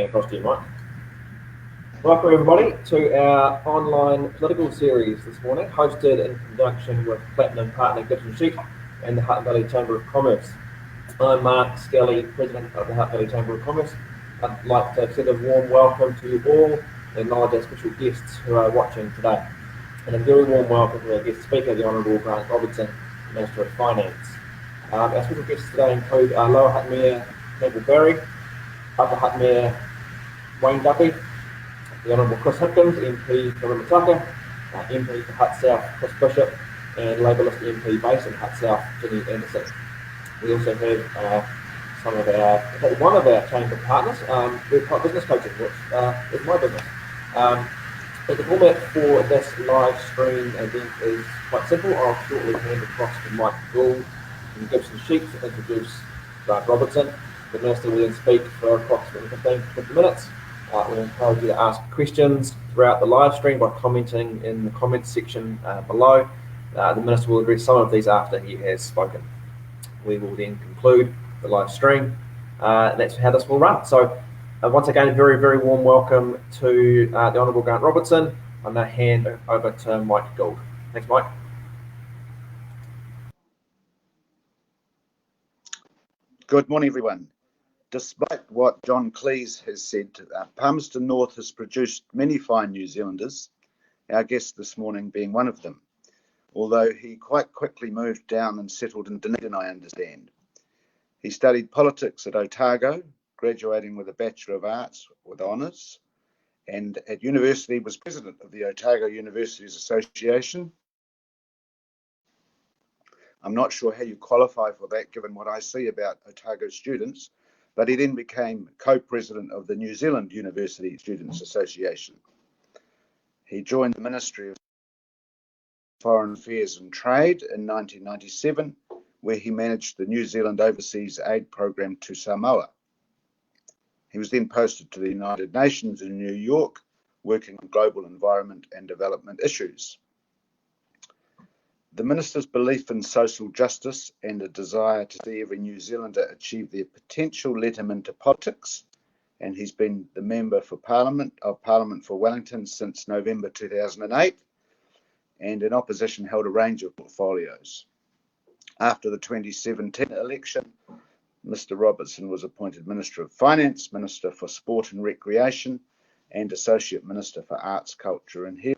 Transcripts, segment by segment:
Hand across to you, Mike. Welcome everybody to our online political series this morning, hosted in conjunction with Platinum Partner Gibson Sheep and the Hutt Valley Chamber of Commerce. I'm Mark Skelly, President of the Hutt Valley Chamber of Commerce. I'd like to extend a warm welcome to you all and acknowledge our special guests who are watching today. And a very warm welcome to our guest speaker, the Honourable Grant Robertson, Minister of Finance. Our special guests today include Lower Hutt Mayor Campbell Barry, Upper Hutt Mayor Wayne Guppy, the Honourable Chris Hipkins, MP for Rimutaka, MP for Hutt South Chris Bishop, and Labour List MP based in Hutt South Ginny Anderson. We also have one of our chamber partners, we're quite business coaching, which is my business. But the format for this live stream event is quite simple. I'll shortly hand across to Mike Gould from Gibson Sheep to introduce Grant Robertson. The Minister will then speak for approximately 15 to 20 minutes. We encourage you to ask questions throughout the live stream by commenting in the comments section below. The Minister will address some of these after he has spoken. We will then conclude the live stream, and that's how this will run. So once again, a very, very warm welcome to the Honourable Grant Robertson. I'm going to hand over to Mike Gould. Thanks, Mike. Good morning, everyone. Despite what John Cleese has said, Palmerston North has produced many fine New Zealanders, our guest this morning being one of them, although he quite quickly moved down and settled in Dunedin, I understand. He studied politics at Otago, graduating with a Bachelor of Arts with honours, and at university was president of the Otago Universities Association. I'm not sure how you qualify for that given what I see about Otago students, but he then became co-president of the New Zealand University Students Association. He joined the Ministry of Foreign Affairs and Trade in 1997, where he managed the New Zealand Overseas Aid Program to Samoa. He was then posted to the United Nations in New York, working on global environment and development issues. The Minister's belief in social justice and a desire to see every New Zealander achieve their potential led him into politics, and he's been the Member for Parliament for Wellington since November 2008, and in opposition held a range of portfolios. After the 2017 election, Mr. Robertson was appointed Minister of Finance, Minister for Sport and Recreation, and Associate Minister for Arts, Culture and Health,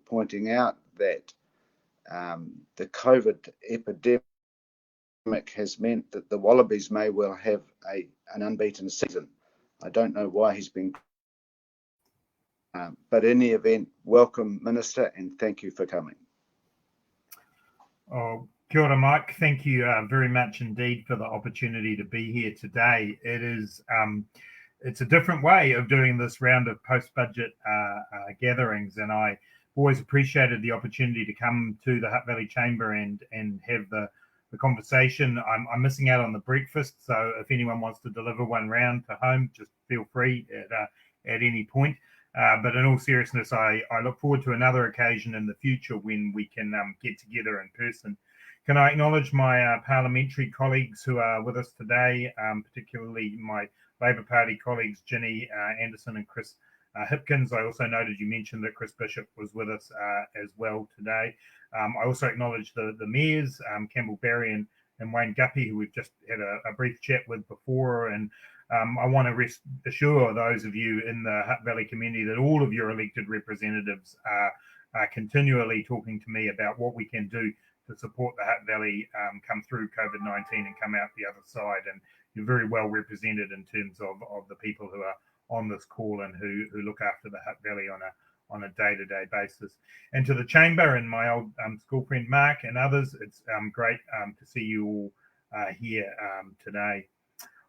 pointing out that the COVID epidemic has meant that the Wallabies may well have an unbeaten season. I don't know why he's been... but in the event, welcome, Minister, and thank you for coming. Oh, kia ora, Mike. Thank you very much indeed for the opportunity to be here today. It is it's a different way of doing this round of post-budget gatherings, and I always appreciated the opportunity to come to the Hutt Valley Chamber and have the conversation. I'm missing out on the breakfast, so if anyone wants to deliver one round to home, just feel free at any point. But in all seriousness, I look forward to another occasion in the future when we can get together in person. Can I acknowledge my parliamentary colleagues who are with us today, particularly my Labour Party colleagues, Ginny Anderson and Chris Hipkins. I also noted you mentioned that Chris Bishop was with us as well today. I also acknowledge the mayors, Campbell Barry and Wayne Guppy, who we've just had a brief chat with before. And I want to assure those of you in the Hutt Valley community that all of your elected representatives are continually talking to me about what we can do to support the Hutt Valley come through COVID-19 and come out the other side. And you're very well represented in terms of the people who are on this call and who look after the Hutt Valley on a day-to-day basis. And to the Chamber and my old school friend Mark and others, it's great to see you all here today.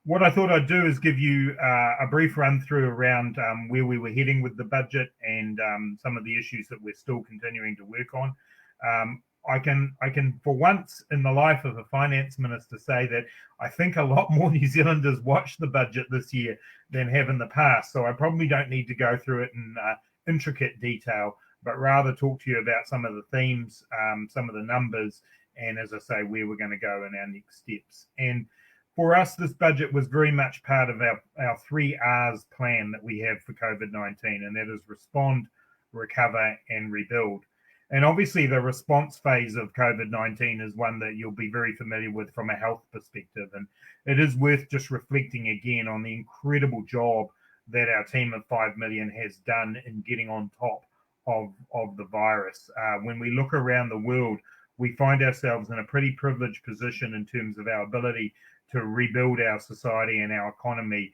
What I thought I'd do is give you a brief run through around where we were heading with the budget and some of the issues that we're still continuing to work on. I can, for once in the life of a finance minister, say that I think a lot more New Zealanders watched the budget this year than have in the past. So I probably don't need to go through it in intricate detail, but rather talk to you about some of the themes, some of the numbers, and as I say, where we're going to go in our next steps. And For us, this budget was very much part of our 3Rs plan that we have for COVID-19, and that is respond, recover, and rebuild. And obviously, the response phase of COVID-19 is one that you'll be very familiar with from a health perspective. And it is worth just reflecting again on the incredible job that our team of 5 million has done in getting on top of the virus. When we look around the world, we find ourselves in a pretty privileged position in terms of our ability to rebuild our society and our economy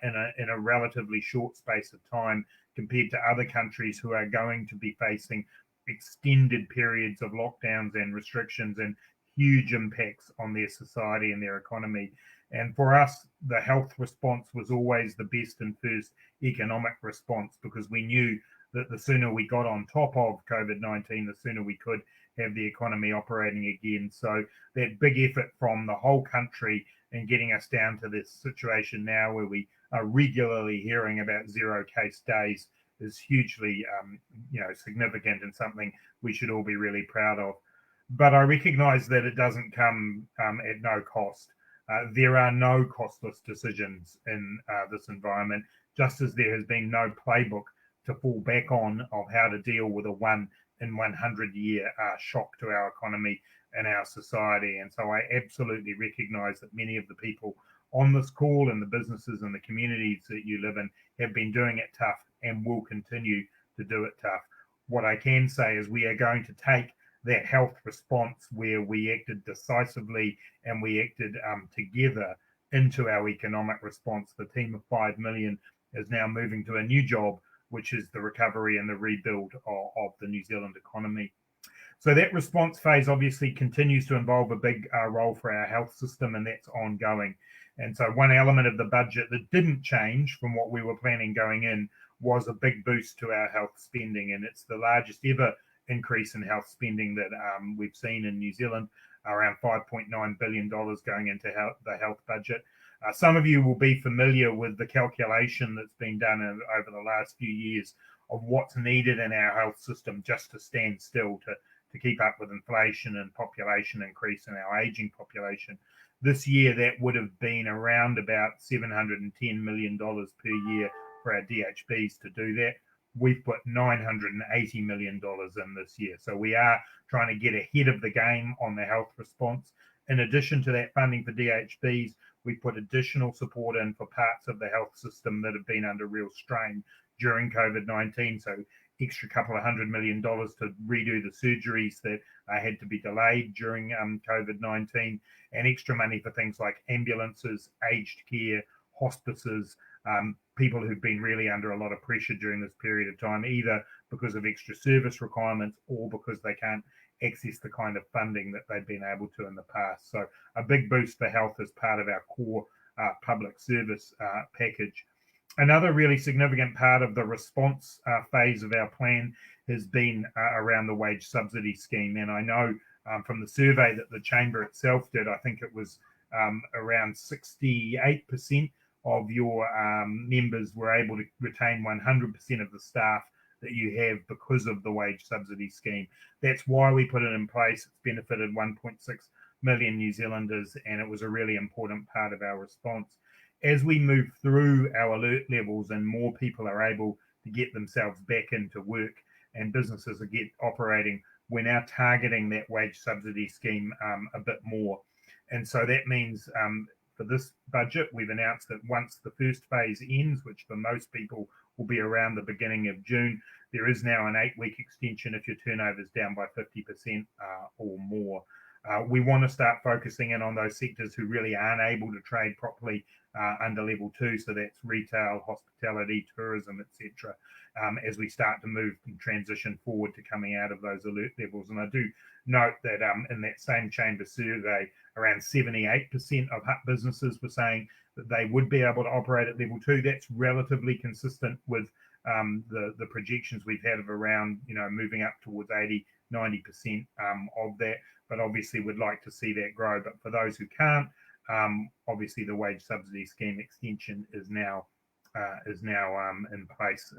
in a relatively short space of time compared to other countries who are going to be facing extended periods of lockdowns and restrictions and huge impacts on their society and their economy. And for us, the health response was always the best and first economic response, because we knew that the sooner we got on top of COVID-19, the sooner we could have the economy operating again. So that big effort from the whole country in getting us down to this situation now where we are regularly hearing about 0 case days is hugely significant and something we should all be really proud of. But I recognize that it doesn't come at no cost. There are no costless decisions in this environment, just as there has been no playbook to fall back on of how to deal with a 1 in 100 year shock to our economy and our society. And so I absolutely recognize that many of the people on this call and the businesses and the communities that you live in have been doing it tough and will continue to do it tough. What I can say is we are going to take that health response where we acted decisively and we acted together into our economic response. The team of 5 million is now moving to a new job, which is the recovery and the rebuild of the New Zealand economy. So that response phase obviously continues to involve a big role for our health system, and that's ongoing. And so one element of the budget that didn't change from what we were planning going in was a big boost to our health spending. And it's the largest ever increase in health spending that we've seen in New Zealand, around $5.9 billion going into the health budget. Some of you will be familiar with the calculation that's been done over the last few years of what's needed in our health system just to stand still, to keep up with inflation and population increase in our aging population. This year, that would have been around about $710 million per year for our DHBs to do that. We've put $980 million in this year. So we are trying to get ahead of the game on the health response. In addition to that funding for DHBs, we put additional support in for parts of the health system that have been under real strain during COVID-19. So extra couple of $100 million to redo the surgeries that had to be delayed during COVID-19, and extra money for things like ambulances, aged care, hospices, people who've been really under a lot of pressure during this period of time, either because of extra service requirements or because they can't access the kind of funding that they've been able to in the past. So a big boost for health as part of our core public service package. Another really significant part of the response phase of our plan has been around the wage subsidy scheme. And I know from the survey that the Chamber itself did, I think it was around 68% of your members were able to retain 100% of the staff that you have because of the wage subsidy scheme. That's why we put it in place. It's benefited 1.6 million New Zealanders, and it was a really important part of our response. As we move through our alert levels and more people are able to get themselves back into work and businesses get operating, we're now targeting that wage subsidy scheme a bit more. And so that means for this budget, we've announced that once the first phase ends, which for most people will be around the beginning of June, there is now an 8-week extension if your turnover is down by 50% or more. We want to start focusing in on those sectors who really aren't able to trade properly under level 2. So that's retail, hospitality, tourism, etc. As we start to move and transition forward to coming out of those alert levels. And I do note that in that same Chamber survey, around 78% of Hutt businesses were saying that they would be able to operate at level 2. That's relatively consistent with the projections we've had of around, moving up towards 80-90% of that. But obviously we'd like to see that grow. But for those who can't, obviously the wage subsidy scheme extension is now in place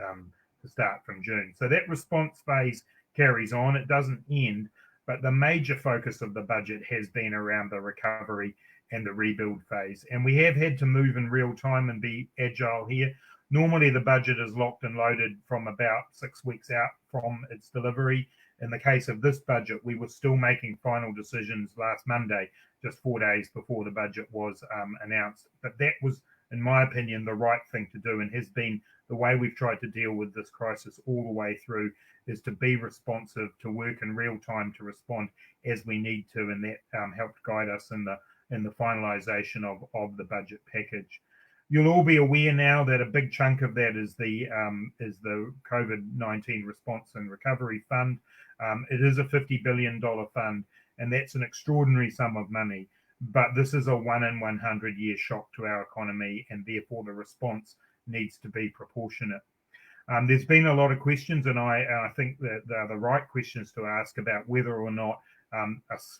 to start from June. So that response phase carries on. It doesn't end, but the major focus of the budget has been around the recovery and the rebuild phase. And we have had to move in real time and be agile here. Normally, the budget is locked and loaded from about 6 weeks out from its delivery. In the case of this budget, we were still making final decisions last Monday, just 4 days before the budget was announced. But that was, in my opinion, the right thing to do, and has been the way we've tried to deal with this crisis all the way through, is to be responsive, to work in real time, to respond as we need to, and that helped guide us in the finalisation of the budget package. You'll all be aware now that a big chunk of that is the COVID-19 Response and Recovery Fund. It is a $50 billion fund, and that's an extraordinary sum of money. But this is a 1 in 100 year shock to our economy, and therefore the response needs to be proportionate. There's been a lot of questions, and I think that they're the right questions to ask about whether or not a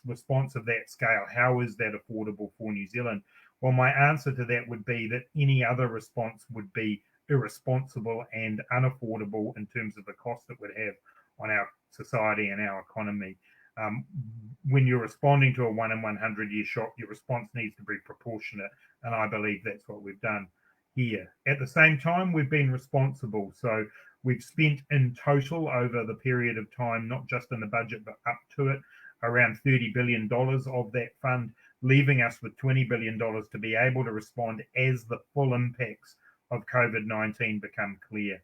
response of that scale, how is that affordable for New Zealand? Well, my answer to that would be that any other response would be irresponsible and unaffordable in terms of the cost it would have on our society and our economy. When you're responding to a 1 in 100 year shock, your response needs to be proportionate, and I believe that's what we've done here. At the same time, we've been responsible. So we've spent in total over the period of time, not just in the budget, but up to it, around $30 billion of that fund, leaving us with $20 billion to be able to respond as the full impacts of COVID-19 become clear.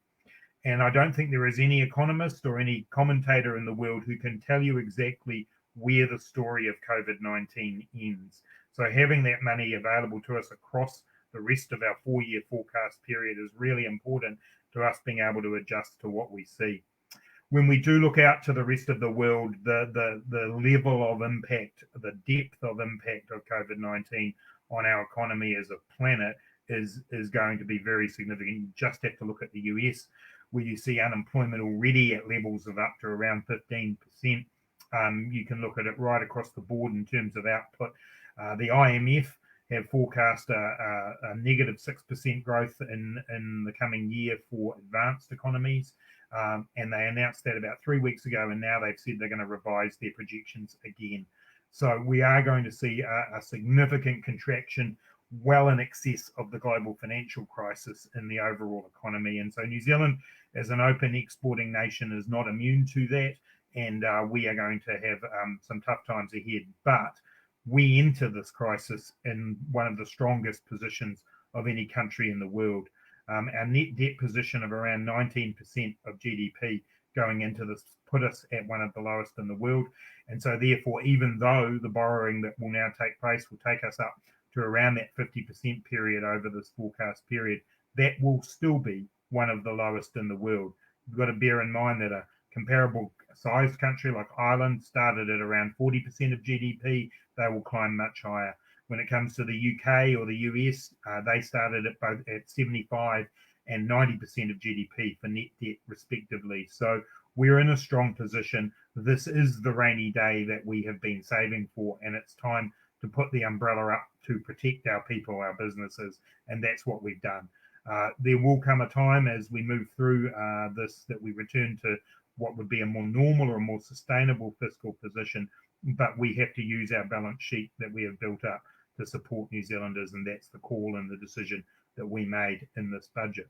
And I don't think there is any economist or any commentator in the world who can tell you exactly where the story of COVID-19 ends. So having that money available to us across the rest of our 4-year forecast period is really important to us being able to adjust to what we see. When we do look out to the rest of the world, the level of impact, the depth of impact of COVID-19 on our economy as a planet is going to be very significant. You just have to look at the US, where you see unemployment already at levels of up to around 15%. You can look at it right across the board in terms of output. The IMF have forecast a negative 6% growth in the coming year for advanced economies. And they announced that about 3 weeks ago, and now they've said they're going to revise their projections again. So we are going to see a significant contraction well in excess of the global financial crisis in the overall economy. And so New Zealand, as an open exporting nation, is not immune to that, and we are going to have some tough times ahead. But we enter this crisis in one of the strongest positions of any country in the world. Our net debt position of around 19% of GDP going into this put us at one of the lowest in the world. And so therefore, even though the borrowing that will now take place will take us up to around that 50% period over this forecast period, that will still be one of the lowest in the world. You've got to bear in mind that a comparable sized country like Ireland started at around 40% of GDP. They will climb much higher. When it comes to the UK or the US, they started at both at 75 and 90% of GDP for net debt, respectively. So we're in a strong position. This is the rainy day that we have been saving for, and it's time to put the umbrella up to protect our people, our businesses, and that's what we've done. There will come a time as we move through this that we return to what would be a more normal or a more sustainable fiscal position, but we have to use our balance sheet that we have built up to support New Zealanders, and that's the call and the decision that we made in this budget.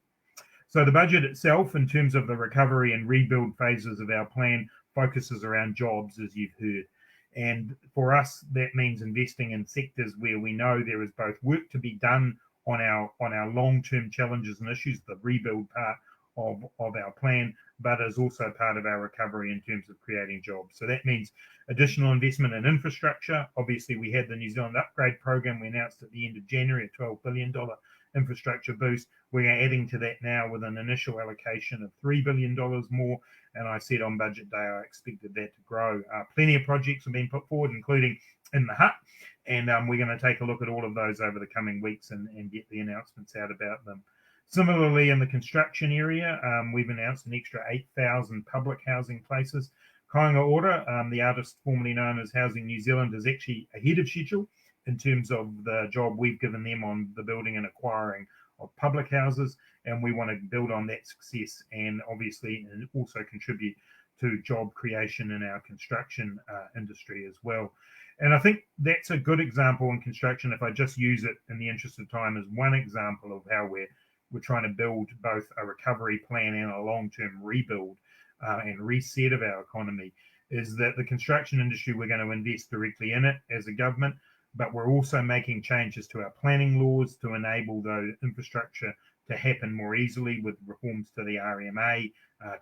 So the budget itself, in terms of the recovery and rebuild phases of our plan, focuses around jobs, as you've heard. And for us, that means investing in sectors where we know there is both work to be done on our long-term challenges and issues, the rebuild part of our plan, but is also part of our recovery in terms of creating jobs. So that means additional investment in infrastructure. Obviously, we had the New Zealand Upgrade Program we announced at the end of January, a $12 billion infrastructure boost. We're adding to that now with an initial allocation of $3 billion more. And I said on budget day, I expected that to grow. Plenty of projects have been put forward, including in the Hutt. And we're going to take a look at all of those over the coming weeks and get the announcements out about them. Similarly, in the construction area, we've announced an extra 8,000 public housing places. Kāinga Ora, the artist formerly known as Housing New Zealand, is actually ahead of schedule in terms of the job we've given them on the building and acquiring of public houses, and we want to build on that success and obviously also contribute to job creation in our construction industry as well. And I think that's a good example in construction, if I just use it in the interest of time, as one example of how we're trying to build both a recovery plan and a long-term rebuild and reset of our economy, is that the construction industry, we're going to invest directly in it as a government, but we're also making changes to our planning laws to enable the infrastructure to happen more easily, with reforms to the RMA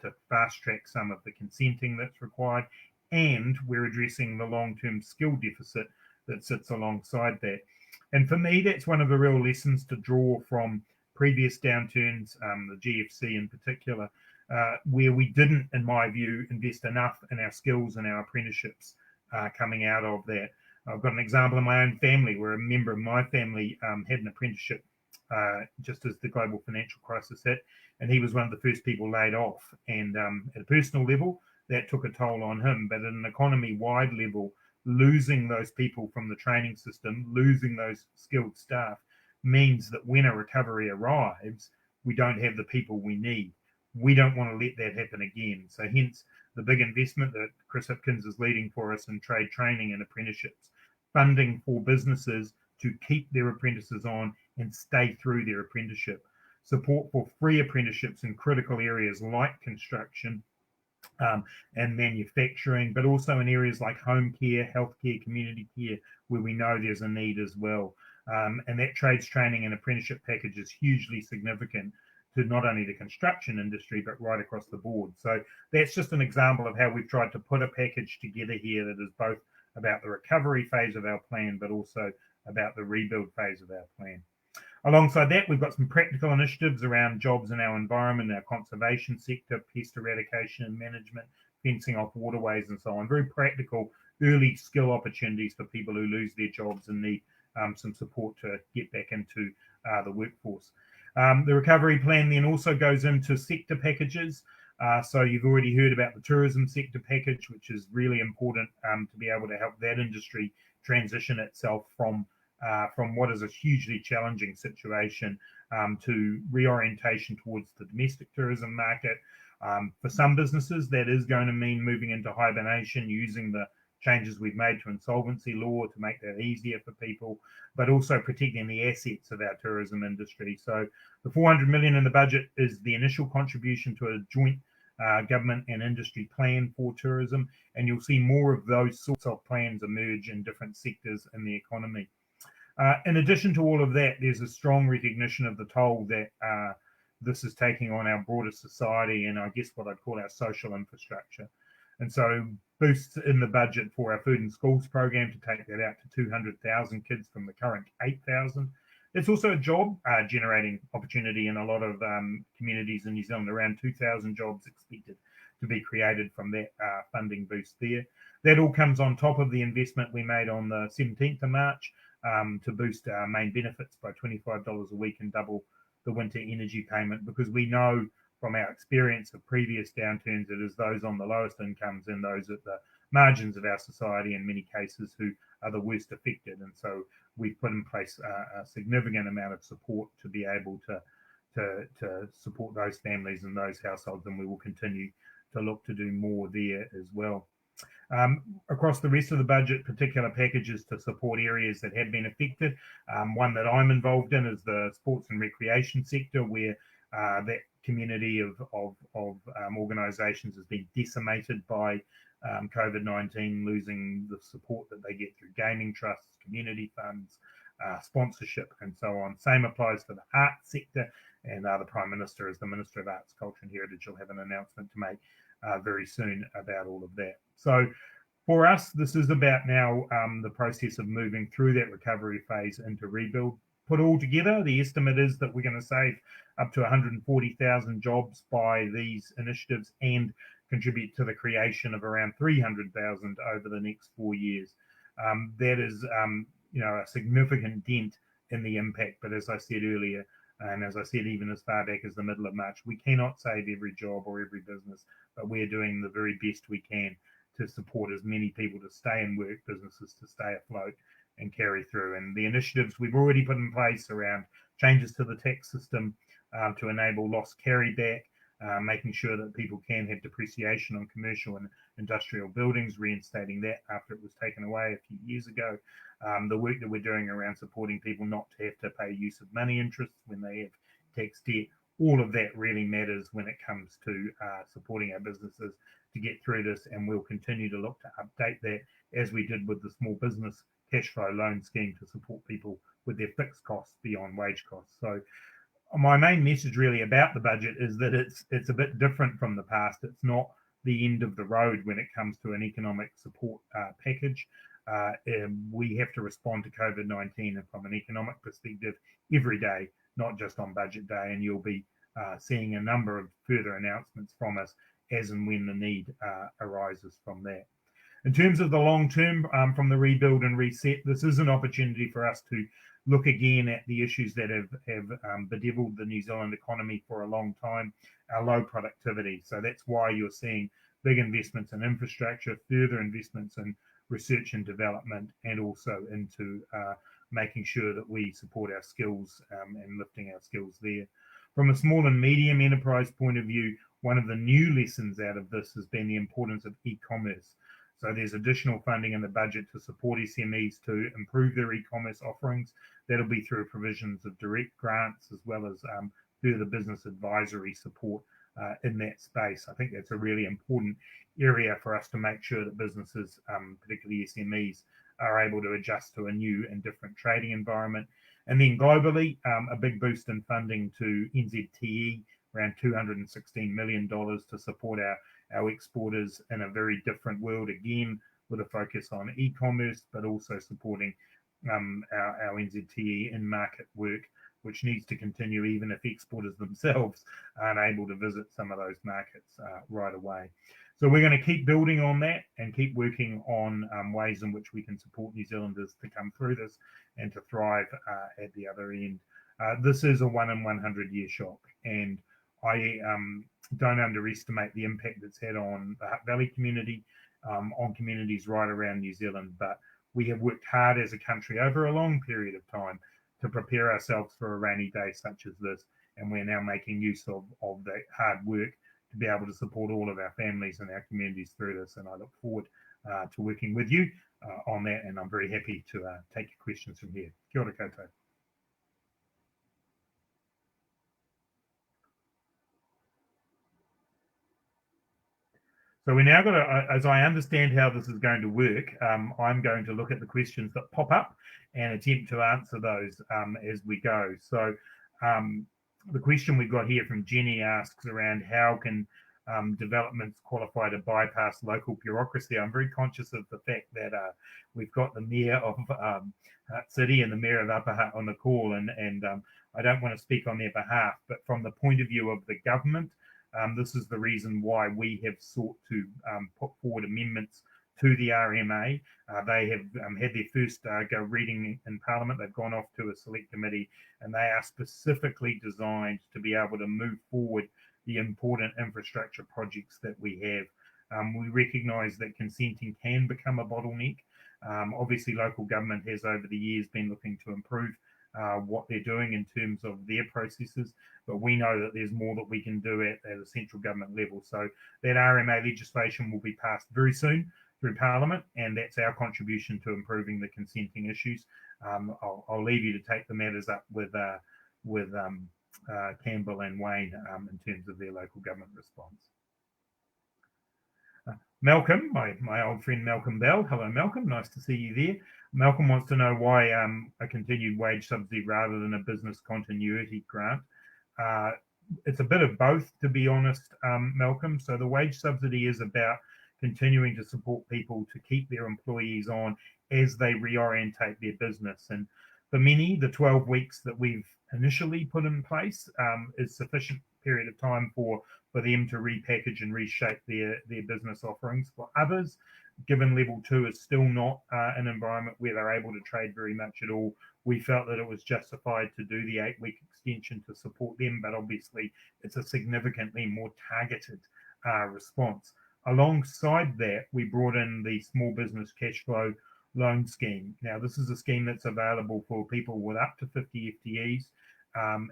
to fast track some of the consenting that's required. And we're addressing the long-term skill deficit that sits alongside that. And for me, that's one of the real lessons to draw from previous downturns, the GFC in particular, where we didn't, in my view, invest enough in our skills and our apprenticeships coming out of that. I've got an example in my own family where a member of my family had an apprenticeship just as the global financial crisis hit, and he was one of the first people laid off. And at a personal level, that took a toll on him. But at an economy-wide level, losing those people from the training system, losing those skilled staff, means that when a recovery arrives, we don't have the people we need. We don't want to let that happen again. So hence the big investment that Chris Hipkins is leading for us in trade training and apprenticeships, funding for businesses to keep their apprentices on and stay through their apprenticeship, support for free apprenticeships in critical areas like construction and manufacturing, but also in areas like home care, healthcare, community care, where we know there's a need as well. And that trades training and apprenticeship package is hugely significant to not only the construction industry, but right across the board. So that's just an example of how we've tried to put a package together here that is both about the recovery phase of our plan, but also about the rebuild phase of our plan. Alongside that, we've got some practical initiatives around jobs in our environment, our conservation sector, pest eradication and management, fencing off waterways and so on. Very practical, early skill opportunities for people who lose their jobs and need some support to get back into the workforce. The recovery plan then also goes into sector packages. So you've already heard about the tourism sector package, which is really important to be able to help that industry transition itself from what is a hugely challenging situation to reorientation towards the domestic tourism market. For some businesses, that is going to mean moving into hibernation, using the changes we've made to insolvency law to make that easier for people, but also protecting the assets of our tourism industry. So the 400 million in the budget is the initial contribution to a joint government and industry plan for tourism, and you'll see more of those sorts of plans emerge in different sectors in the economy. In addition to all of that, there's a strong recognition of the toll that this is taking on our broader society and I guess what I'd call our social infrastructure. And so boosts in the budget for our food and schools program to take that out to 200,000 kids from the current 8,000. It's also a job generating opportunity in a lot of communities in New Zealand, around 2,000 jobs expected to be created from that funding boost there. That all comes on top of the investment we made on the 17th of March to boost our main benefits by $25 a week and double the winter energy payment, because we know from our experience of previous downturns, it is those on the lowest incomes and those at the margins of our society in many cases who are the worst affected. And so we've put in place a significant amount of support to be able to support those families and those households, and we will continue to look to do more there as well. Across the rest of the budget, particular packages to support areas that have been affected. One that I'm involved in is the sports and recreation sector, where that community of organisations has been decimated by COVID-19, losing the support that they get through gaming trusts, community funds, sponsorship, and so on. Same applies for the arts sector, and the Prime Minister, as the Minister of Arts, Culture and Heritage, will have an announcement to make very soon about all of that. So for us, this is about now the process of moving through that recovery phase into rebuild. Put all together, the estimate is that we're going to save up to 140,000 jobs by these initiatives and contribute to the creation of around 300,000 over the next 4 years. That is, a significant dent in the impact. But as I said earlier, and as I said, even as far back as the middle of March, we cannot save every job or every business, but we're doing the very best we can to support as many people to stay in work, businesses to stay afloat and carry through. And the initiatives we've already put in place around changes to the tax system to enable loss carryback, making sure that people can have depreciation on commercial and industrial buildings, reinstating that after it was taken away a few years ago. The work that we're doing around supporting people not to have to pay use of money interest when they have tax debt. All of that really matters when it comes to supporting our businesses to get through this, and we'll continue to look to update that as we did with the small business cash flow loan scheme to support people with their fixed costs beyond wage costs. So my main message really about the budget is that it's a bit different from the past. It's not the end of the road when it comes to an economic support package. We have to respond to COVID-19 from an economic perspective every day, not just on budget day, and you'll be seeing a number of further announcements from us as and when the need arises from that. In terms of the long term, from the rebuild and reset, this is an opportunity for us to look again at the issues that have bedeviled the New Zealand economy for a long time, our low productivity. So that's why you're seeing big investments in infrastructure, further investments in research and development, and also into making sure that we support our skills and lifting our skills there. From a small and medium enterprise point of view, one of the new lessons out of this has been the importance of e-commerce. So there's additional funding in the budget to support SMEs to improve their e-commerce offerings. That'll be through provisions of direct grants as well as further business advisory support in that space. I think that's a really important area for us to make sure that businesses, particularly SMEs, are able to adjust to a new and different trading environment. And then globally, a big boost in funding to NZTE, around $216 million to support our exporters in a very different world, again, with a focus on e-commerce, but also supporting our NZTE in-market work, which needs to continue even if exporters themselves aren't able to visit some of those markets right away. So we're going to keep building on that and keep working on ways in which we can support New Zealanders to come through this and to thrive at the other end. This is a 1 in 100 year shock, and I don't underestimate the impact it's had on the Hutt Valley community, on communities right around New Zealand. But we have worked hard as a country over a long period of time to prepare ourselves for a rainy day such as this, and we're now making use of that hard work to be able to support all of our families and our communities through this. And I look forward to working with you on that, and I'm very happy to take your questions from here. Kia ora koutou. So we now got to, as I understand how this is going to work, I'm going to look at the questions that pop up and attempt to answer those as we go. So the question we've got here from Jenny asks around how can developments qualify to bypass local bureaucracy. I'm very conscious of the fact that we've got the Mayor of Hutt City and the Mayor of Upper Hutt on the call, and I don't want to speak on their behalf, but from the point of view of the government, this is the reason why we have sought to put forward amendments to the RMA. They have had their first go reading in Parliament. They've gone off to a select committee, and they are specifically designed to be able to move forward the important infrastructure projects that we have. We recognise that consenting can become a bottleneck. Obviously, local government has over the years been looking to improve what they're doing in terms of their processes, but we know that there's more that we can do at a central government level. So that RMA legislation will be passed very soon through Parliament, and that's our contribution to improving the consenting issues. I'll leave you to take the matters up with Campbell and Wayne in terms of their local government response. Malcolm, my old friend Malcolm Bell. Hello, Malcolm. Nice to see you there. Malcolm wants to know why a continued wage subsidy rather than a business continuity grant. It's a bit of both, to be honest, Malcolm. So the wage subsidy is about continuing to support people to keep their employees on as they reorientate their business. And for many, the 12 weeks that we've initially put in place is sufficient period of time for them to repackage and reshape their business offerings. For others, given level 2 is still not an environment where they're able to trade very much at all, we felt that it was justified to do the 8-week extension to support them, but obviously it's a significantly more targeted response. Alongside that, we brought in the small business cash flow loan scheme. Now, this is a scheme that's available for people with up to 50 FTEs.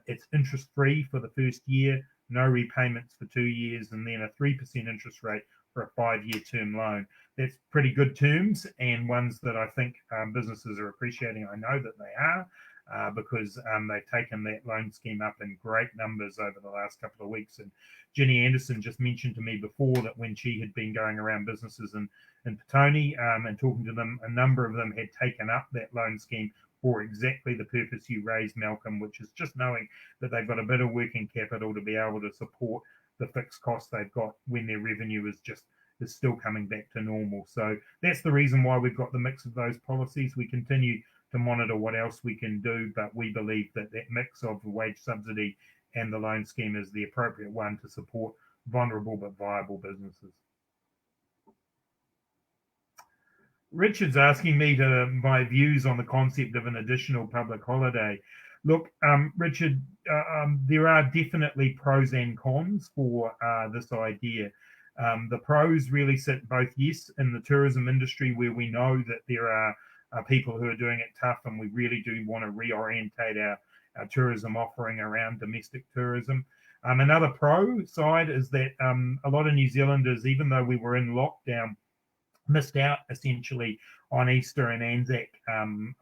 It's interest-free for the first year, no repayments for 2 years, and then a 3% interest rate for a 5-year term loan. That's pretty good terms, and ones that I think businesses are appreciating. I know that they are, because they've taken that loan scheme up in great numbers over the last couple of weeks. And Jenny Anderson just mentioned to me before that when she had been going around businesses in Petone and talking to them, a number of them had taken up that loan scheme for exactly the purpose you raised, Malcolm, which is just knowing that they've got a bit of working capital to be able to support the fixed costs they've got when their revenue is still coming back to normal. So that's the reason why we've got the mix of those policies. We continue to monitor what else we can do, but we believe that mix of the wage subsidy and the loan scheme is the appropriate one to support vulnerable but viable businesses. Richard's asking me my views on the concept of an additional public holiday. Look, Richard, there are definitely pros and cons for this idea. The pros really sit both, yes, in the tourism industry, where we know that there are people who are doing it tough, and we really do want to reorientate our tourism offering around domestic tourism. Another pro side is that a lot of New Zealanders, even though we were in lockdown, missed out essentially on Easter and Anzac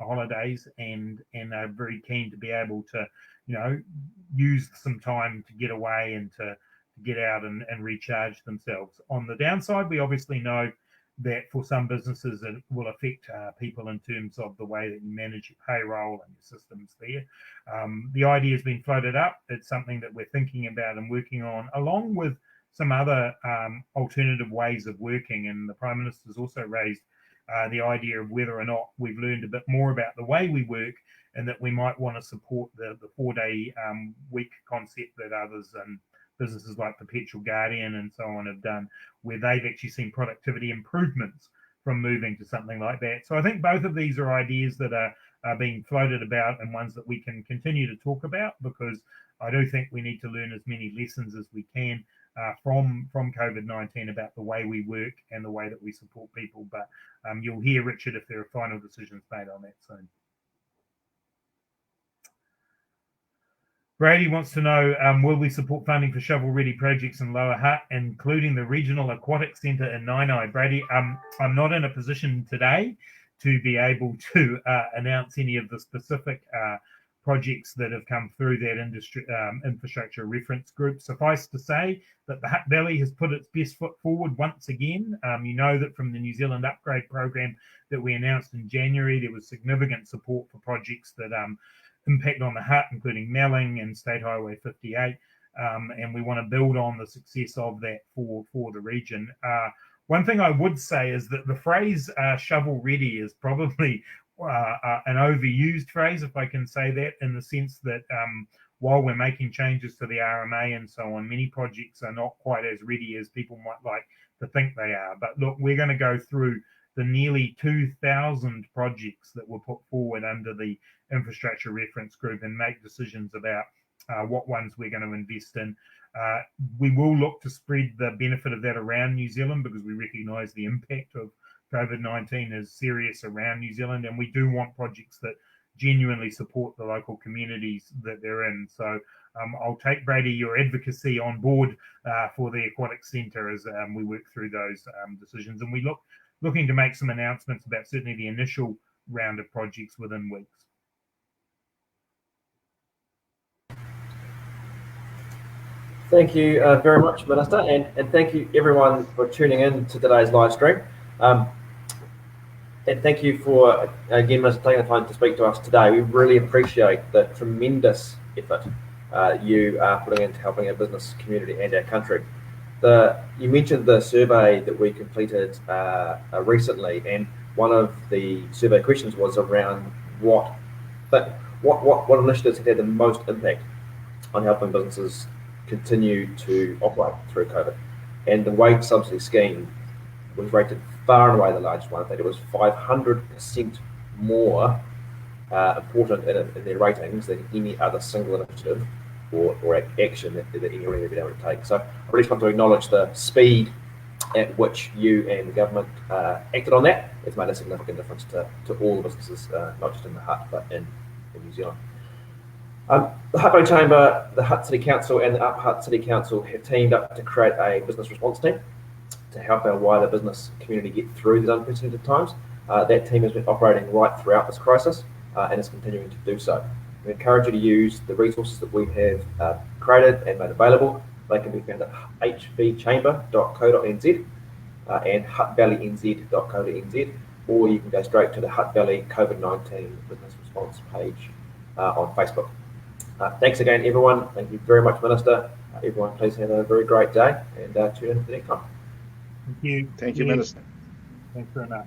holidays, and are very keen to be able to, use some time to get away and to get out and recharge themselves. On the downside, we obviously know that for some businesses it will affect people in terms of the way that you manage your payroll and your systems there. The idea has been floated up. It's something that we're thinking about and working on, along with some other alternative ways of working. And the Prime Minister's also raised the idea of whether or not we've learned a bit more about the way we work, and that we might want to support the 4-day week concept that others and businesses like Perpetual Guardian and so on have done, where they've actually seen productivity improvements from moving to something like that. So I think both of these are ideas that are being floated about, and ones that we can continue to talk about, because I do think we need to learn as many lessons as we can from COVID-19 about the way we work and the way that we support people. But you'll hear, Richard, if there are final decisions made on that soon. Brady wants to know, will we support funding for shovel-ready projects in Lower Hutt, including the Regional Aquatic Centre in Nainai? Brady, I'm not in a position today to be able to announce any of the specific projects that have come through that infrastructure reference group. Suffice to say that the Hutt Valley has put its best foot forward once again. You know that from the New Zealand Upgrade Program that we announced in January, there was significant support for projects that impact on the Hutt, including Melling and State Highway 58, and we want to build on the success of that for the region. One thing I would say is that the phrase shovel ready is probably an overused phrase, if I can say that, in the sense that while we're making changes to the RMA and so on, many projects are not quite as ready as people might like to think they are. But look, we're going to go through the nearly 2,000 projects that were put forward under the infrastructure reference group and make decisions about what ones we're going to invest in. We will look to spread the benefit of that around New Zealand, because we recognise the impact of COVID-19 is serious around New Zealand, and we do want projects that genuinely support the local communities that they're in. So I'll take, Brady, your advocacy on board for the Aquatic Centre as we work through those decisions, and we looking to make some announcements about certainly the initial round of projects within weeks. Thank you very much, Minister, and thank you everyone for tuning in to today's live stream. And thank you for, again, Minister, taking the time to speak to us today. We really appreciate the tremendous effort you are putting into helping our business community and our country. You mentioned the survey that we completed recently, and one of the survey questions was around what initiatives have had the most impact on helping businesses continue to operate through COVID. And the wage subsidy scheme was rated far and away the largest one. I think it was 500% more important in their ratings than any other single initiative or action that anyone had been able to take. So I really just want to acknowledge the speed at which you and the government acted on that. It's made a significant difference to all the businesses, not just in the Hutt, but in New Zealand. The Hutt Valley Chamber, the Hutt City Council and the Upper Hutt City Council have teamed up to create a business response team to help our wider business community get through these unprecedented times. That team has been operating right throughout this crisis and is continuing to do so. We encourage you to use the resources that we have created and made available. They can be found at hvchamber.co.nz and hutvalleynz.co.nz, or you can go straight to the Hutt Valley Covid19 Business Response page on Facebook. Thanks again, everyone. Thank you very much, Minister. Everyone, please have a very great day and tune in for the next time. Thank you. Thank you, Minister. Thanks very much.